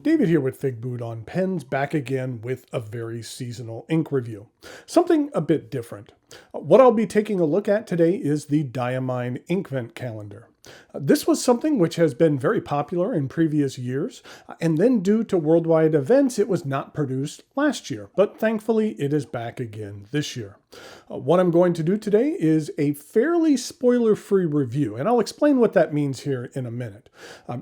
David here with Figboot on Pens, back again with a very seasonal ink review. Something a bit different. What I'll be taking a look at today is the Diamine Inkvent calendar. This was something which has been very popular in previous years, and then due to worldwide events, it was not produced last year, but thankfully it is back again this year. What I'm going to do today is a fairly spoiler-free review, and I'll explain what that means here in a minute.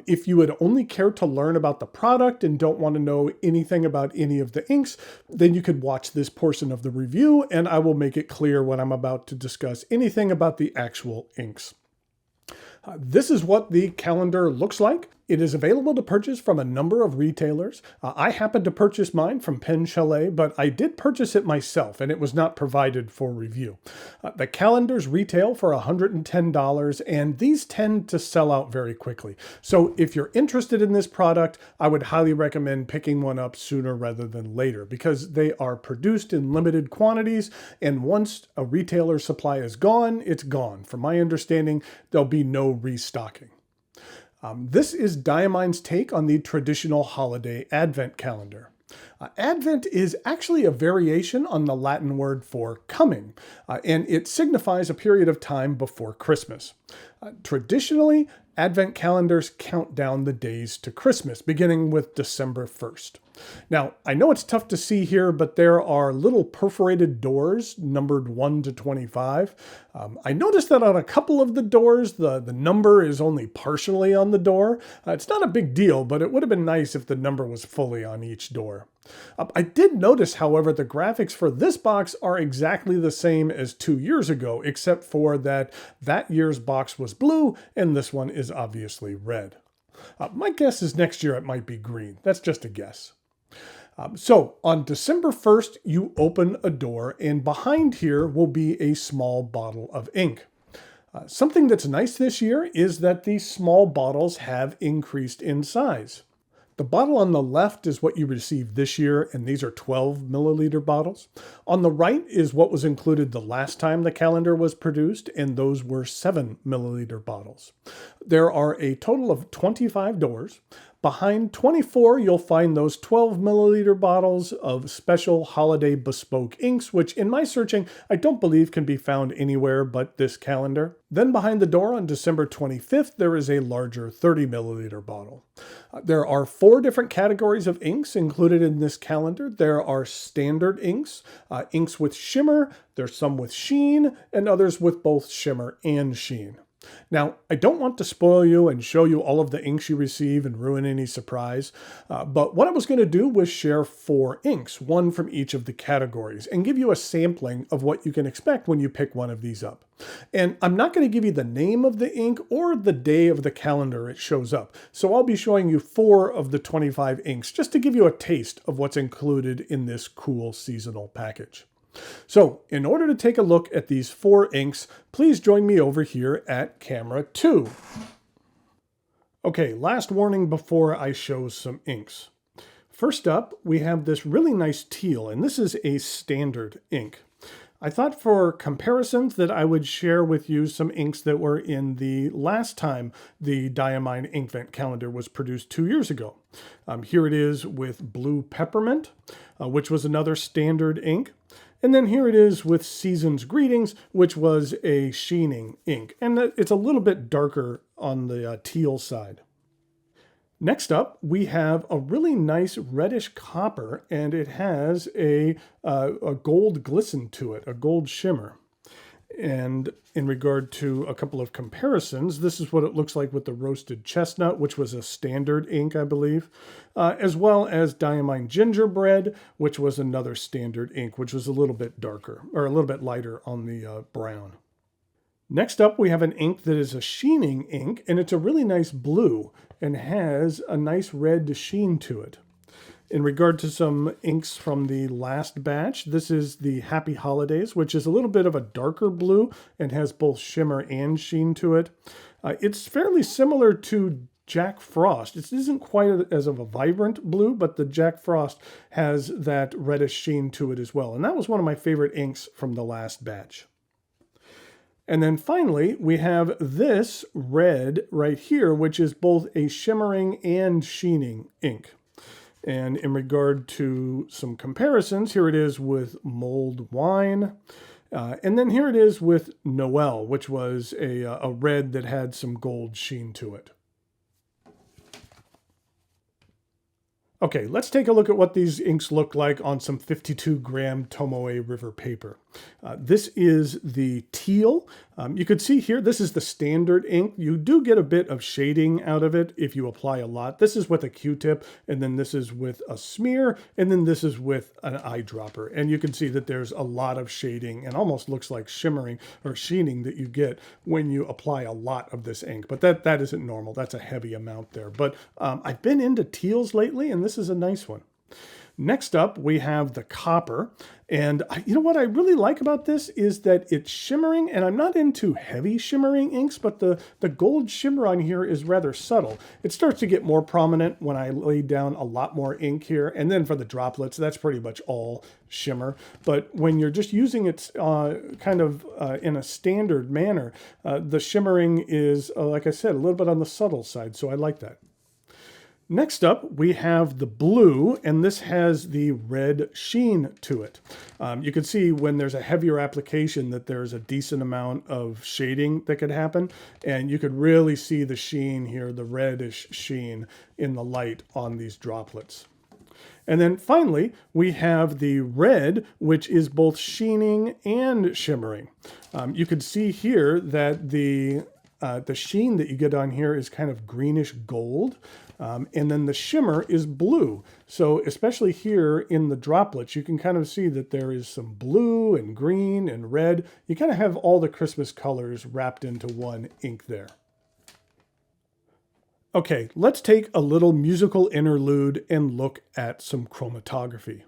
If you would only care to learn about the product and don't want to know anything about any of the inks, then you could watch this portion of the review, and I will make it clear when I'm about to discuss anything about the actual inks. This is what the calendar looks like. It is available to purchase from a number of retailers. I happened to purchase mine from Pen Chalet, but I did purchase it myself, and it was not provided for review. The calendars retail for $110, and these tend to sell out very quickly. So if you're interested in this product, I would highly recommend picking one up sooner rather than later, because they are produced in limited quantities, and once a retailer supply is gone, it's gone. From my understanding, there'll be no restocking. This is Diamine's take on the traditional holiday Advent calendar. Advent is actually a variation on the Latin word for coming, and it signifies a period of time before Christmas. Traditionally, Advent calendars count down the days to Christmas, beginning with December 1st. Now, I know it's tough to see here, but there are little perforated doors numbered 1 to 25. I noticed that on a couple of the doors, the number is only partially on the door. It's not a big deal, but it would have been nice if the number was fully on each door. I did notice, however, the graphics for this box are exactly the same as 2 years ago, except for that year's box was blue and this one is obviously red. My guess is next year it might be green. That's just a guess. So on December 1st, you open a door, and behind here will be a small bottle of ink. Something that's nice this year is that these small bottles have increased in size. The bottle on the left is what you received this year, and these are 12 milliliter bottles. On the right is what was included the last time the calendar was produced, and those were 7 milliliter bottles. There are a total of 25 doors. Behind 24, you'll find those 12 milliliter bottles of special holiday bespoke inks, which in my searching, I don't believe can be found anywhere but this calendar. Then behind the door on December 25th, there is a larger 30 milliliter bottle. There are 4 different categories of inks included in this calendar. There are standard inks, inks with shimmer, there's some with sheen, and others with both shimmer and sheen. Now, I don't want to spoil you and show you all of the inks you receive and ruin any surprise, but what I was going to do was share 4 inks, one from each of the categories, and give you a sampling of what you can expect when you pick one of these up. And I'm not going to give you the name of the ink or the day of the calendar it shows up, so I'll be showing you 4 of the 25 inks just to give you a taste of what's included in this cool seasonal package. So, in order to take a look at these 4 inks, please join me over here at camera 2. Okay, last warning before I show some inks. First up, we have this really nice teal, and this is a standard ink. I thought for comparisons that I would share with you some inks that were in the last time the Diamine Inkvent calendar was produced 2 years ago. Here it is with Blue Peppermint, which was another standard ink. And then here it is with Season's Greetings, which was a sheening ink. And it's a little bit darker on the teal side. Next up, we have a really nice reddish copper, and it has a gold glisten to it, a gold shimmer. And in regard to a couple of comparisons, this is what it looks like with the Roasted Chestnut, which was a standard ink, I believe, as well as Diamine Gingerbread, which was another standard ink, which was a little bit darker, or a little bit lighter on the brown. Next up, we have an ink that is a sheening ink, and it's a really nice blue and has a nice red sheen to it. In regard to some inks from the last batch, this is the Happy Holidays, which is a little bit of a darker blue and has both shimmer and sheen to it. It's fairly similar to Jack Frost. It isn't quite as of a vibrant blue, but the Jack Frost has that reddish sheen to it as well. And that was one of my favorite inks from the last batch. And then finally, we have this red right here, which is both a shimmering and sheening ink. And in regard to some comparisons, here it is with mulled wine. And then here it is with Noel, which was a red that had some gold sheen to it. Okay, let's take a look at what these inks look like on some 52-gram Tomoe River paper. This is the teal. You could see here, this is the standard ink. You do get a bit of shading out of it if you apply a lot. This is with a Q-tip, and then this is with a smear, and then this is with an eyedropper. And you can see that there's a lot of shading and almost looks like shimmering or sheening that you get when you apply a lot of this ink. But that isn't normal. That's a heavy amount there. But I've been into teals lately, and this is a nice one. Next up, we have the copper. And you know what I really like about this is that it's shimmering, and I'm not into heavy shimmering inks, but the gold shimmer on here is rather subtle. It starts to get more prominent when I lay down a lot more ink here. And then for the droplets, that's pretty much all shimmer. But when you're just using it kind of in a standard manner, the shimmering is, like I said, a little bit on the subtle side. So I like that. Next up, we have the blue, and this has the red sheen to it. You can see when there's a heavier application that there's a decent amount of shading that could happen, and you could really see the sheen here, the reddish sheen in the light on these droplets. And then finally, we have the red, which is both sheening and shimmering. You could see here that the sheen that you get on here is kind of greenish gold. And then the shimmer is blue. So especially here in the droplets, you can kind of see that there is some blue and green and red. You kind of have all the Christmas colors wrapped into one ink there. Okay, let's take a little musical interlude and look at some chromatography.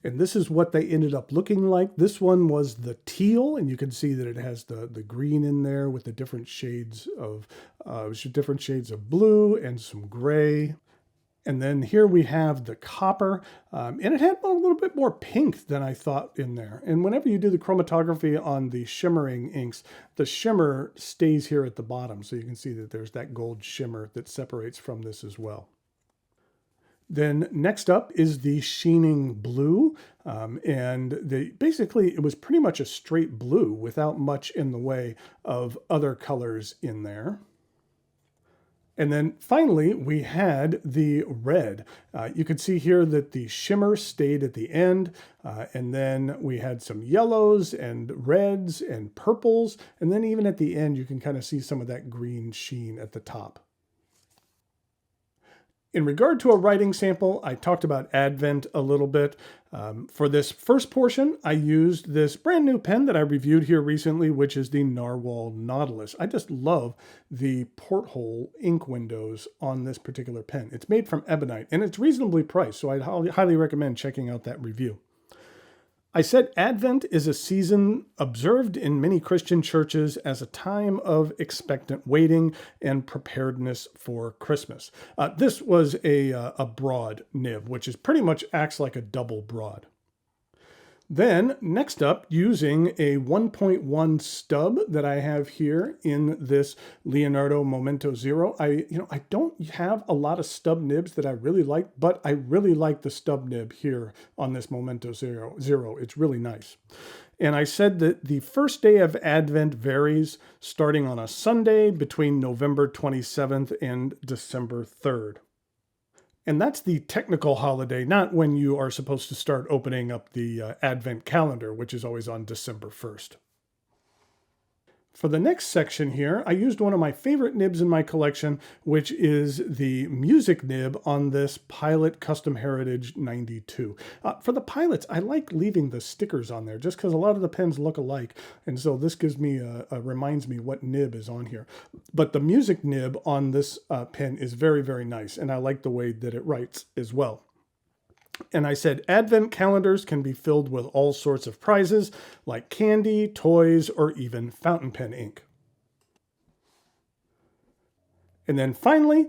And this is what they ended up looking like. This one was the teal, and you can see that it has the green in there with the different shades of blue and some gray. And then here we have the copper, and it had a little bit more pink than I thought in there. And whenever you do the chromatography on the shimmering inks, the shimmer stays here at the bottom. So you can see that there's that gold shimmer that separates from this as well. Then next up is the sheening blue, and basically it was pretty much a straight blue without much in the way of other colors in there. And then finally we had the red. You can see here that the shimmer stayed at the end, and then we had some yellows and reds and purples, and then even at the end you can kind of see some of that green sheen at the top. In regard to a writing sample, I talked about Advent a little bit. For this first portion, I used this brand new pen that I reviewed here recently, which is the Narwhal Nautilus. I just love the porthole ink windows on this particular pen. It's made from ebonite, and it's reasonably priced, so I'd highly recommend checking out that review. I said Advent is a season observed in many Christian churches as a time of expectant waiting and preparedness for Christmas. This was a broad nib, which is pretty much acts like a double broad. Then next up, using a 1.1 stub that I have here in this Leonardo Momento Zero. I don't have a lot of stub nibs that I really like, but I really like the stub nib here on this Momento Zero. It's really nice. And I said that the first day of Advent varies starting on a Sunday between November 27th and December 3rd. And that's the technical holiday, not when you are supposed to start opening up the Advent calendar, which is always on December 1st. For the next section here, I used one of my favorite nibs in my collection, which is the music nib on this Pilot Custom Heritage 92. For the Pilots, I like leaving the stickers on there just because a lot of the pens look alike. And so this gives me reminds me what nib is on here. But the music nib on this pen is very, very nice. And I like the way that it writes as well. And I said advent calendars can be filled with all sorts of prizes like candy, toys, or even fountain pen ink. And then finally,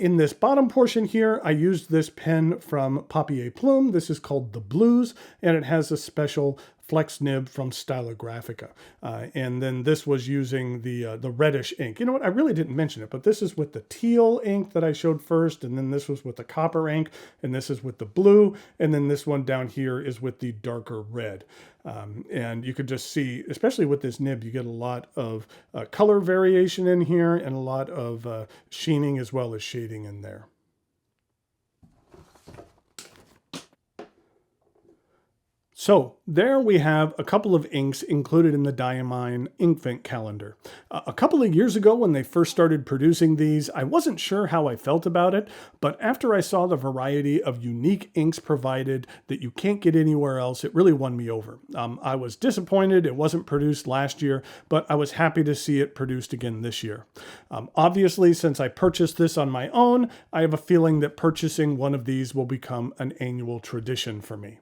in this bottom portion here, I used this pen from Papier Plume. This is called the Blues, and it has a special flex nib from Stylographica. And then this was using the reddish ink. You know what? I really didn't mention it, but this is with the teal ink that I showed first, and then this was with the copper ink, and this is with the blue, and then this one down here is with the darker red. And you could just see, especially with this nib, you get a lot of color variation in here and a lot of sheening as well as shading in there. So there we have a couple of inks included in the Diamine Inkvent calendar. A couple of years ago when they first started producing these, I wasn't sure how I felt about it, but after I saw the variety of unique inks provided that you can't get anywhere else, it really won me over. I was disappointed it wasn't produced last year, but I was happy to see it produced again this year. Obviously, since I purchased this on my own, I have a feeling that purchasing one of these will become an annual tradition for me.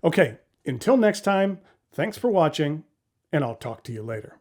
Okay. Until next time, thanks for watching, and I'll talk to you later.